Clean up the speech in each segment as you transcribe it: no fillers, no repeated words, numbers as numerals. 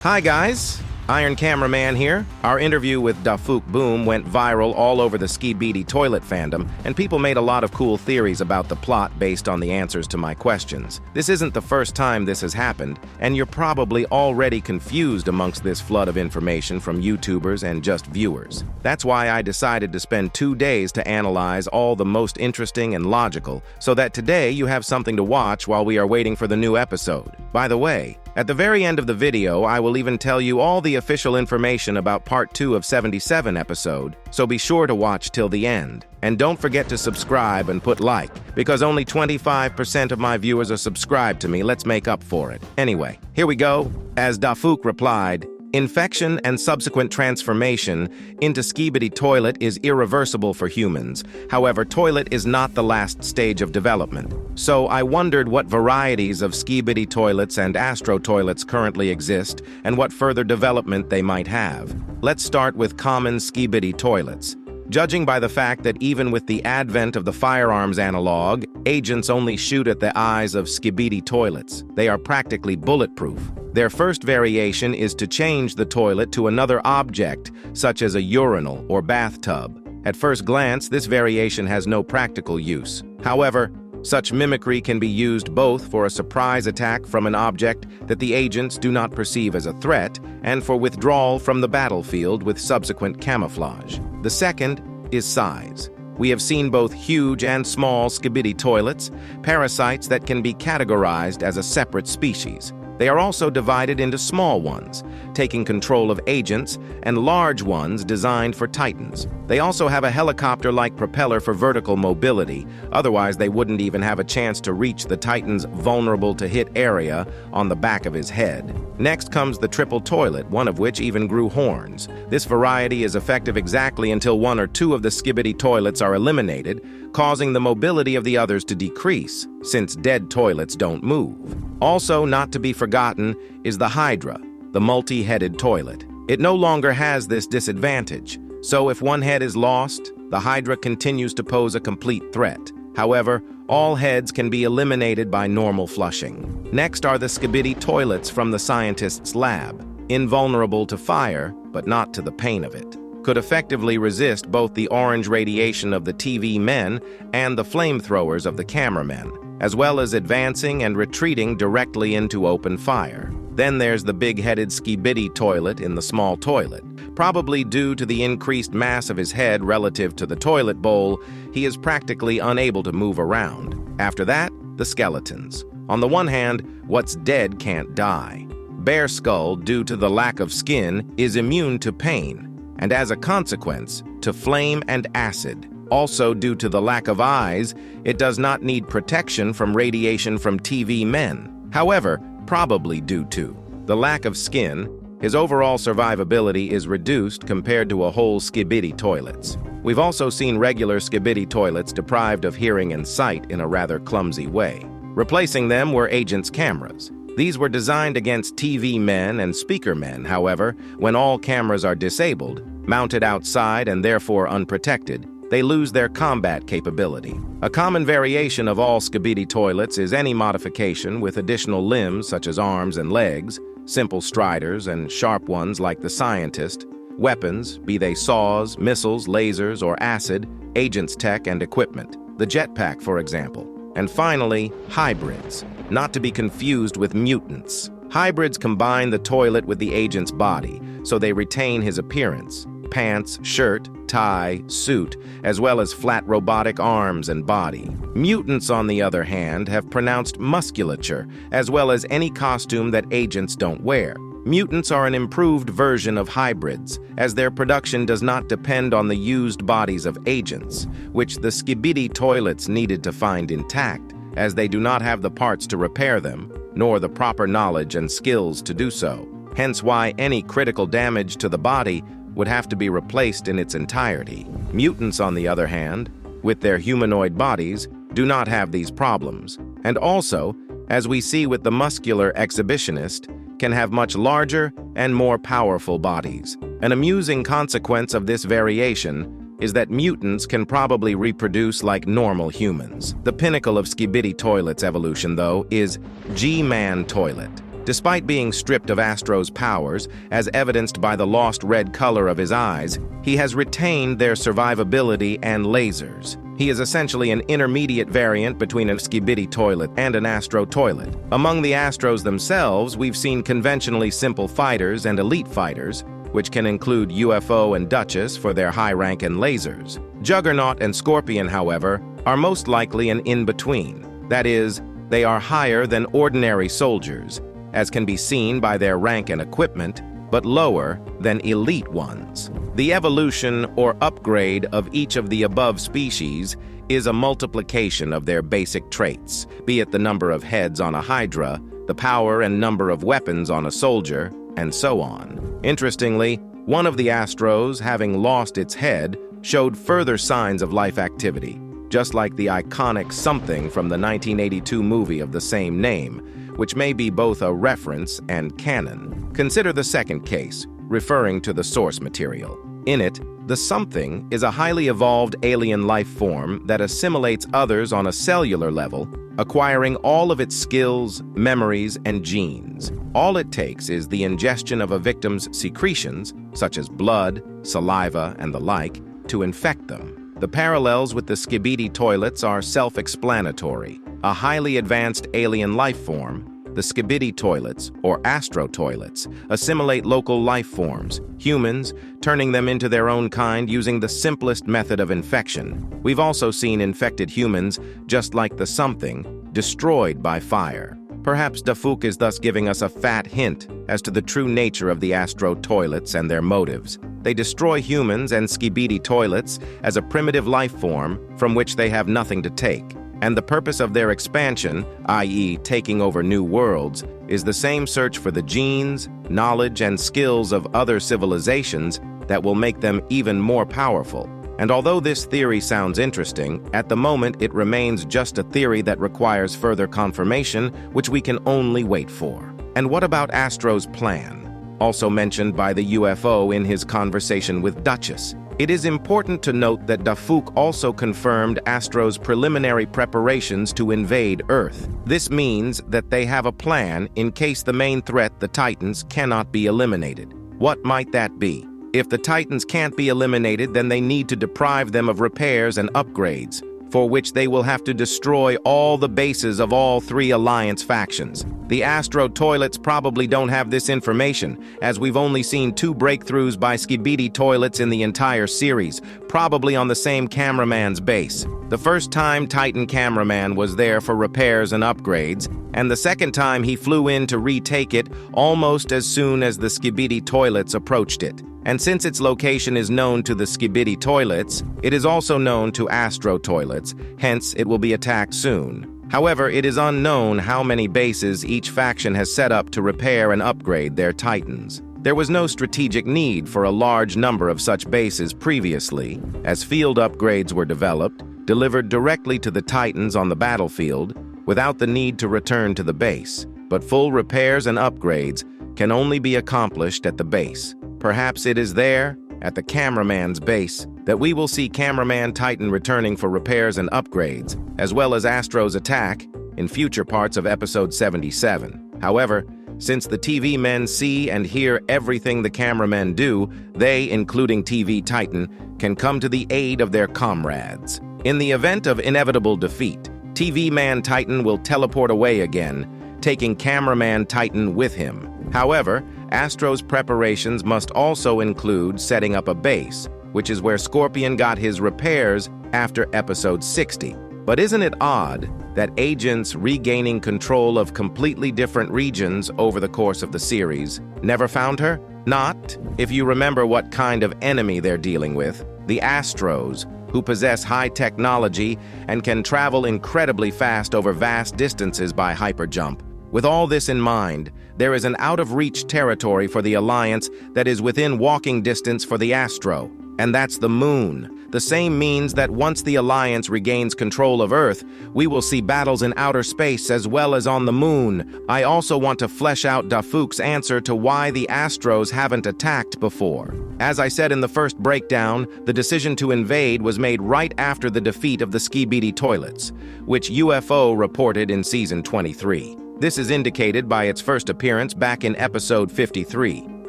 Hi guys, Iron Cameraman here. Our interview with Dafuk Boom went viral all over the Skibidi Toilet fandom, and people made a lot of cool theories about the plot based on the answers to my questions. This isn't the first time this has happened, and you're probably already confused amongst this flood of information from YouTubers and just viewers. That's why I decided to spend 2 days to analyze all the most interesting and logical, so that today you have something to watch while we are waiting for the new episode. By the way, at the very end of the video, I will even tell you all the official information about Part 2 of 77 episode, so be sure to watch till the end. And don't forget to subscribe and put like, because only 25% of my viewers are subscribed to me. Let's make up for it. Anyway, here we go. As Dafuk replied, infection and subsequent transformation into Skibidi Toilet is irreversible for humans. However, toilet is not the last stage of development. So I wondered what varieties of Skibidi Toilets and Astro Toilets currently exist and what further development they might have. Let's start with common Skibidi Toilets. Judging by the fact that even with the advent of the firearms analog, agents only shoot at the eyes of Skibidi Toilets. They are practically bulletproof. Their first variation is to change the toilet to another object, such as a urinal or bathtub. At first glance, this variation has no practical use. However, such mimicry can be used both for a surprise attack from an object that the agents do not perceive as a threat, and for withdrawal from the battlefield with subsequent camouflage. The second is size. We have seen both huge and small Skibidi Toilets, parasites that can be categorized as a separate species. They are also divided into small ones, taking control of agents, and large ones designed for titans. They also have a helicopter-like propeller for vertical mobility, otherwise they wouldn't even have a chance to reach the titan's vulnerable-to-hit area on the back of his head. Next comes the triple toilet, one of which even grew horns. This variety is effective exactly until 1 or 2 of the Skibidi Toilets are eliminated, causing the mobility of the others to decrease, since dead toilets don't move. Also, not to be forgotten, is the Hydra, the multi-headed toilet. It no longer has this disadvantage, so if one head is lost, the Hydra continues to pose a complete threat. However, all heads can be eliminated by normal flushing. Next are the Skibidi Toilets from the scientist's lab, invulnerable to fire, but not to the pain of it. Could effectively resist both the orange radiation of the TV men and the flamethrowers of the cameramen, as well as advancing and retreating directly into open fire. Then there's the big-headed Skibidi Toilet in the small toilet. Probably due to the increased mass of his head relative to the toilet bowl, he is practically unable to move around. After that, the skeletons. On the one hand, what's dead can't die. Bear Skull, due to the lack of skin, is immune to pain, and as a consequence, to flame and acid. Also, due to the lack of eyes, it does not need protection from radiation from TV men. However, probably due to the lack of skin, his overall survivability is reduced compared to a whole Skibidi Toilets. We've also seen regular Skibidi Toilets deprived of hearing and sight in a rather clumsy way. Replacing them were agents' cameras. These were designed against TV men and speaker men. However, when all cameras are disabled, mounted outside and therefore unprotected, they lose their combat capability. A common variation of all Skibidi Toilets is any modification with additional limbs such as arms and legs, simple striders and sharp ones like the scientist, weapons, be they saws, missiles, lasers, or acid, agents tech and equipment, the jetpack for example. And finally, hybrids, not to be confused with mutants. Hybrids combine the toilet with the agent's body, so they retain his appearance. Pants, shirt, tie, suit, as well as flat robotic arms and body. Mutants, on the other hand, have pronounced musculature, as well as any costume that agents don't wear. Mutants are an improved version of hybrids, as their production does not depend on the used bodies of agents, which the Skibidi Toilets needed to find intact, as they do not have the parts to repair them, nor the proper knowledge and skills to do so. Hence why any critical damage to the body would have to be replaced in its entirety. Mutants, on the other hand, with their humanoid bodies, do not have these problems, and also, as we see with the muscular exhibitionist, can have much larger and more powerful bodies. An amusing consequence of this variation is that mutants can probably reproduce like normal humans. The pinnacle of Skibidi Toilet's evolution, though, is G-Man Toilet. Despite being stripped of Astro's powers, as evidenced by the lost red color of his eyes, he has retained their survivability and lasers. He is essentially an intermediate variant between a Skibidi Toilet and an Astro Toilet. Among the Astros themselves, we've seen conventionally simple fighters and elite fighters, which can include UFO and Duchess for their high rank and lasers. Juggernaut and Scorpion, however, are most likely an in-between. That is, they are higher than ordinary soldiers, as can be seen by their rank and equipment, but lower than elite ones. The evolution or upgrade of each of the above species is a multiplication of their basic traits, be it the number of heads on a Hydra, the power and number of weapons on a soldier, and so on. Interestingly, one of the Astros, having lost its head, showed further signs of life activity, just like the iconic something from the 1982 movie of the same name, which may be both a reference and canon. Consider the second case, referring to the source material. In it, the something is a highly evolved alien life form that assimilates others on a cellular level, acquiring all of its skills, memories, and genes. All it takes is the ingestion of a victim's secretions, such as blood, saliva, and the like, to infect them. The parallels with the Skibidi Toilets are self-explanatory. A highly advanced alien life form, the Skibidi Toilets, or Astro Toilets, assimilate local life forms, humans, turning them into their own kind using the simplest method of infection. We've also seen infected humans, just like the something, destroyed by fire. Perhaps Dafuk is thus giving us a fat hint as to the true nature of the Astro Toilets and their motives. They destroy humans and Skibidi Toilets as a primitive life form from which they have nothing to take. And the purpose of their expansion, i.e. taking over new worlds, is the same search for the genes, knowledge, and skills of other civilizations that will make them even more powerful. And although this theory sounds interesting, at the moment it remains just a theory that requires further confirmation, which we can only wait for. And what about Astros Plan, also mentioned by the UFO in his conversation with Duchess? It is important to note that Dafuk also confirmed Astro's preliminary preparations to invade Earth. This means that they have a plan in case the main threat, the Titans, cannot be eliminated. What might that be? If the Titans can't be eliminated, then they need to deprive them of repairs and upgrades, for which they will have to destroy all the bases of all three Alliance factions. The Astro Toilets probably don't have this information, as we've only seen 2 breakthroughs by Skibidi Toilets in the entire series, probably on the same Cameraman's base. The first time Titan Cameraman was there for repairs and upgrades, and the second time he flew in to retake it almost as soon as the Skibidi Toilets approached it. And since its location is known to the Skibidi Toilets, it is also known to Astro Toilets, hence it will be attacked soon. However, it is unknown how many bases each faction has set up to repair and upgrade their Titans. There was no strategic need for a large number of such bases previously, as field upgrades were developed, delivered directly to the Titans on the battlefield, without the need to return to the base. But full repairs and upgrades can only be accomplished at the base. Perhaps it is there, at the Cameraman's base, that we will see Cameraman Titan returning for repairs and upgrades, as well as Astro's attack in future parts of Episode 77. However, since the TV men see and hear everything the cameramen do, they, including TV Titan, can come to the aid of their comrades. In the event of inevitable defeat, TV Man Titan will teleport away again, taking Cameraman Titan with him. However, Astro's preparations must also include setting up a base, which is where Scorpion got his repairs after Episode 60. But isn't it odd that agents regaining control of completely different regions over the course of the series never found her? Not if you remember what kind of enemy they're dealing with, the Astros, who possess high technology and can travel incredibly fast over vast distances by hyperjump. With all this in mind, there is an out-of-reach territory for the Alliance that is within walking distance for the Astro, and that's the Moon. The same means that once the Alliance regains control of Earth, we will see battles in outer space as well as on the Moon. I also want to flesh out Dafuk's answer to why the Astros haven't attacked before. As I said in the first breakdown, the decision to invade was made right after the defeat of the Skibidi Toilets, which UFO reported in Season 23. This is indicated by its first appearance back in episode 53.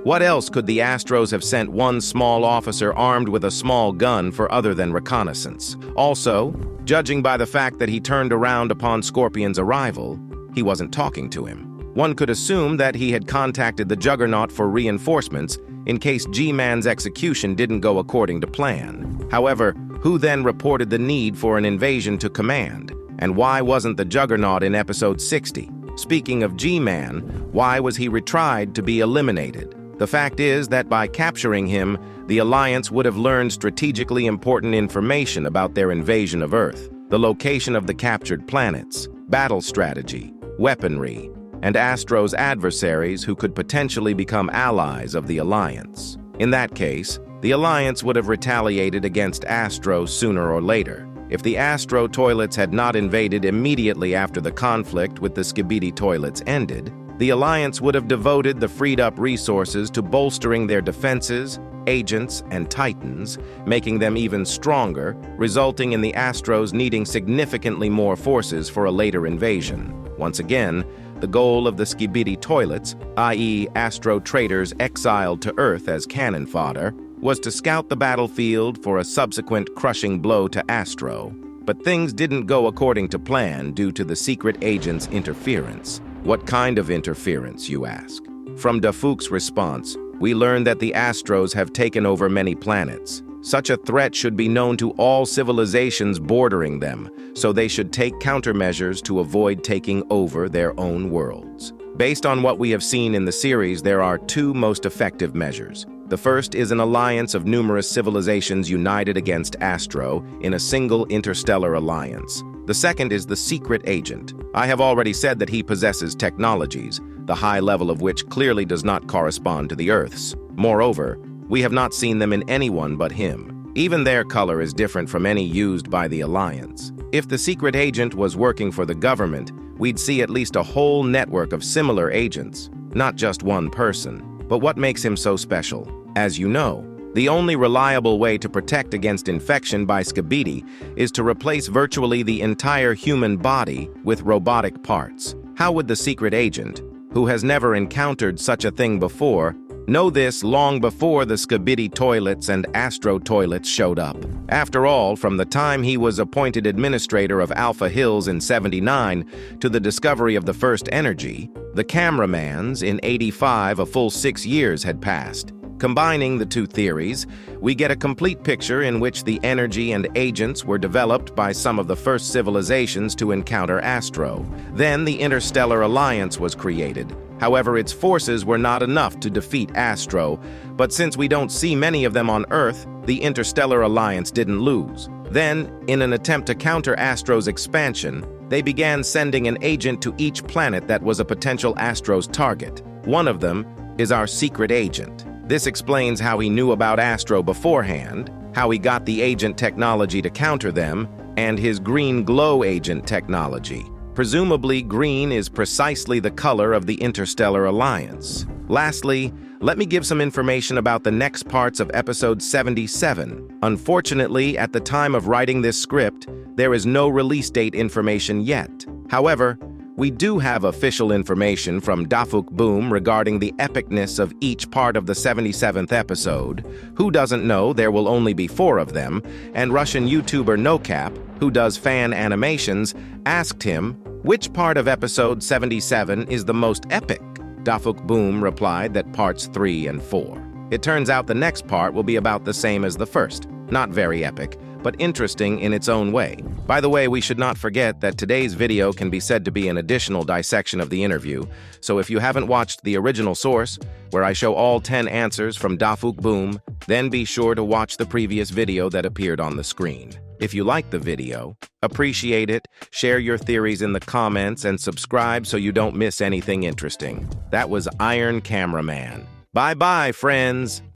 What else could the Astros have sent one small officer armed with a small gun for other than reconnaissance? Also, judging by the fact that he turned around upon Scorpion's arrival, he wasn't talking to him. One could assume that he had contacted the Juggernaut for reinforcements in case G-Man's execution didn't go according to plan. However, who then reported the need for an invasion to command? And why wasn't the Juggernaut in episode 60? Speaking of G-Man, why was he retried to be eliminated? The fact is that by capturing him, the Alliance would have learned strategically important information about their invasion of Earth, the location of the captured planets, battle strategy, weaponry, and Astros adversaries who could potentially become allies of the Alliance. In that case, the Alliance would have retaliated against Astro sooner or later. If the Astro Toilets had not invaded immediately after the conflict with the Skibidi Toilets ended, the Alliance would have devoted the freed-up resources to bolstering their defenses, agents, and titans, making them even stronger, resulting in the Astros needing significantly more forces for a later invasion. Once again, the goal of the Skibidi Toilets, i.e. Astro traitors exiled to Earth as cannon fodder, was to scout the battlefield for a subsequent crushing blow to Astro. But things didn't go according to plan due to the secret agent's interference. What kind of interference, you ask? From Dafook's response, we learn that the Astros have taken over many planets. Such a threat should be known to all civilizations bordering them, so they should take countermeasures to avoid taking over their own worlds. Based on what we have seen in the series, there are two most effective measures. The first is an alliance of numerous civilizations united against Astro in a single interstellar alliance. The second is the secret agent. I have already said that he possesses technologies, the high level of which clearly does not correspond to the Earth's. Moreover, we have not seen them in anyone but him. Even their color is different from any used by the Alliance. If the secret agent was working for the government, we'd see at least a whole network of similar agents, not just one person. But what makes him so special? As you know, the only reliable way to protect against infection by Skibidi is to replace virtually the entire human body with robotic parts. How would the secret agent, who has never encountered such a thing before, know this long before the Skibidi Toilets and Astro Toilets showed up? After all, from the time he was appointed administrator of Alpha Hills in '79 to the discovery of the first energy, the Cameramans in '85, a full 6 years had passed. Combining the two theories, we get a complete picture in which the energy and agents were developed by some of the first civilizations to encounter Astro. Then the Interstellar Alliance was created. However, its forces were not enough to defeat Astro, but since we don't see many of them on Earth, the Interstellar Alliance didn't lose. Then, in an attempt to counter Astro's expansion, they began sending an agent to each planet that was a potential Astro's target. One of them is our secret agent. This explains how he knew about Astro beforehand, how he got the agent technology to counter them, and his green glow agent technology. Presumably, green is precisely the color of the Interstellar Alliance. Lastly, let me give some information about the next parts of episode 77. Unfortunately, at the time of writing this script, there is no release date information yet. However, we do have official information from Dafook Boom regarding the epicness of each part of the 77th episode. Who doesn't know there will only be 4 of them? And Russian YouTuber NoCap, who does fan animations, asked him, which part of episode 77 is the most epic? Dafook Boom replied that parts 3 and 4. It turns out the next part will be about the same as the first. Not very epic, but interesting in its own way. By the way, we should not forget that today's video can be said to be an additional dissection of the interview, so if you haven't watched the original source, where I show all 10 answers from Dafook Boom, then be sure to watch the previous video that appeared on the screen. If you like the video, appreciate it, share your theories in the comments, and subscribe so you don't miss anything interesting. That was Iron Cameraman. Bye-bye, friends!